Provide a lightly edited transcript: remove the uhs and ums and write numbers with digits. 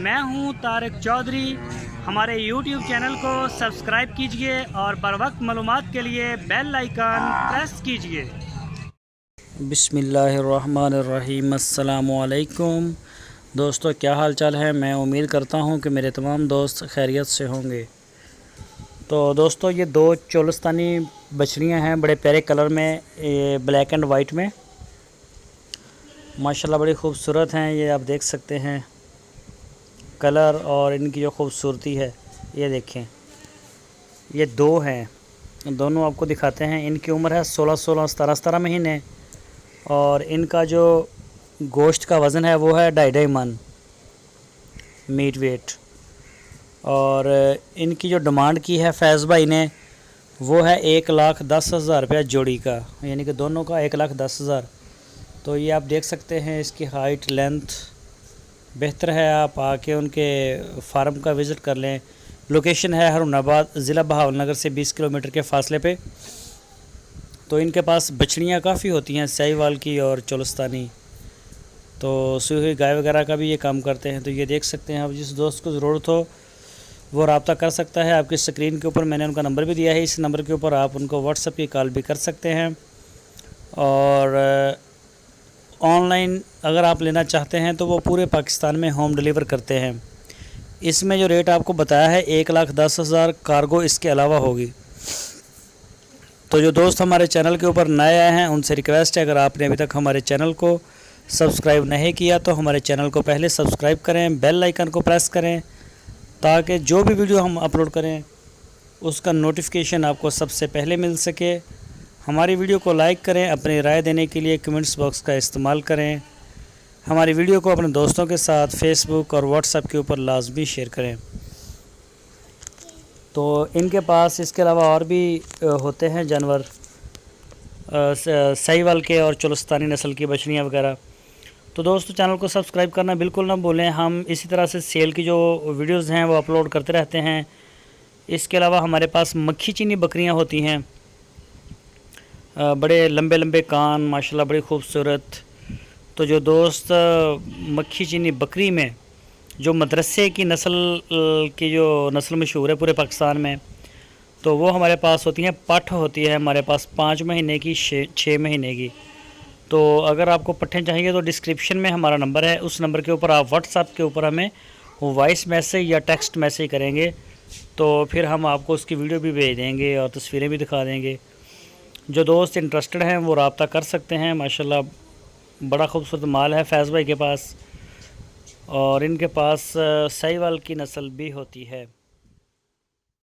मैं हूं तारिक चौधरी। हमारे YouTube चैनल को सब्सक्राइब कीजिए और बर वक्त मालूमात के लिए बेल आइकन प्रेस कीजिए। बिस्मिल्लाहिर्रहमानिर्रहीम। अस्सलामुअलैकुम दोस्तों, क्या हाल चाल है। मैं उम्मीद करता हूं कि मेरे तमाम दोस्त खैरियत से होंगे। तो दोस्तों, ये दो चोलस्तानी बछड़ियां हैं बड़े प्यारे कलर में, ये ब्लैक एंड वाइट में माशाल्लाह बड़ी खूबसूरत हैं। ये आप देख सकते हैं कलर और इनकी जो खूबसूरती है। ये देखें, ये दो हैं, दोनों आपको दिखाते हैं। इनकी उम्र है 16 17 महीने और इनका जो गोश्त का वज़न है वो है 2.5 मन मीट वेट। और इनकी जो डिमांड की है फैज़ भाई ने वो है 1,10,000 रुपया जोड़ी का, यानी कि दोनों का 1,10,000। तो ये आप देख सकते हैं, इसकी हाइट लेंथ बेहतर है। आप आके उनके फार्म का विज़िट कर लें। लोकेशन है हरुणाबाद, ज़िला बहावलनगर से 20 किलोमीटर के फ़ासले पे। तो इनके पास बछड़ियाँ काफ़ी होती हैं, साहिवाल की और चोलस्तानी। तो सुई हुई गाय वगैरह का भी ये काम करते हैं। तो ये देख सकते हैं, अब जिस दोस्त को ज़रूरत हो वो रब्ता कर सकता है। आपकी स्क्रीन के ऊपर मैंने उनका नंबर भी दिया है, इस नंबर के ऊपर आप उनको व्हाट्सएप की कॉल भी कर सकते हैं। और ऑनलाइन अगर आप लेना चाहते हैं तो वो पूरे पाकिस्तान में होम डिलीवर करते हैं। इसमें जो रेट आपको बताया है 1,10,000, कार्गो इसके अलावा होगी। तो जो दोस्त हमारे चैनल के ऊपर नए आए हैं उनसे रिक्वेस्ट है, अगर आपने अभी तक हमारे चैनल को सब्सक्राइब नहीं किया तो हमारे चैनल को पहले सब्सक्राइब करें, बेल आइकन को प्रेस करें ताकि जो भी वीडियो हम अपलोड करें उसका नोटिफिकेशन आपको सबसे पहले मिल सके। हमारी वीडियो को लाइक करें, अपनी राय देने के लिए कमेंट्स बॉक्स का इस्तेमाल करें। हमारी वीडियो को अपने दोस्तों के साथ फेसबुक और व्हाट्सएप के ऊपर लाजमी शेयर करें। तो इनके पास इसके अलावा और भी होते हैं जानवर, साहिवाल के और चोलस्तानी नस्ल की बछड़ियाँ वगैरह। तो दोस्तों, चैनल को सब्सक्राइब करना बिल्कुल ना भूलें। हम इसी तरह से सेल की जो वीडियोज़ हैं वो अपलोड करते रहते हैं। इसके अलावा हमारे पास मक्खी चीनी बकरियाँ होती हैं, बड़े लंबे लंबे कान, माशाल्लाह बड़ी खूबसूरत। तो जो दोस्त मक्खी चीनी बकरी में जो मदरसे की नस्ल की जो नस्ल मशहूर है पूरे पाकिस्तान में, तो वो हमारे पास होती हैं। पठ होती है हमारे पास 5 महीने की, 6 महीने की। तो अगर आपको पट्ठें चाहिए तो डिस्क्रिप्शन में हमारा नंबर है, उस नंबर के ऊपर आप व्हाट्सएप के ऊपर हमें वॉइस मैसेज या टेक्स्ट मैसेज करेंगे तो फिर हम आपको उसकी वीडियो भी भेज देंगे और तस्वीरें भी दिखा देंगे। जो दोस्त इंटरेस्टेड हैं वो रब्ता कर सकते हैं। माशाल्लाह बड़ा खूबसूरत माल है फैज़ भाई के पास और इनके पास साहिवाल की नस्ल भी होती है।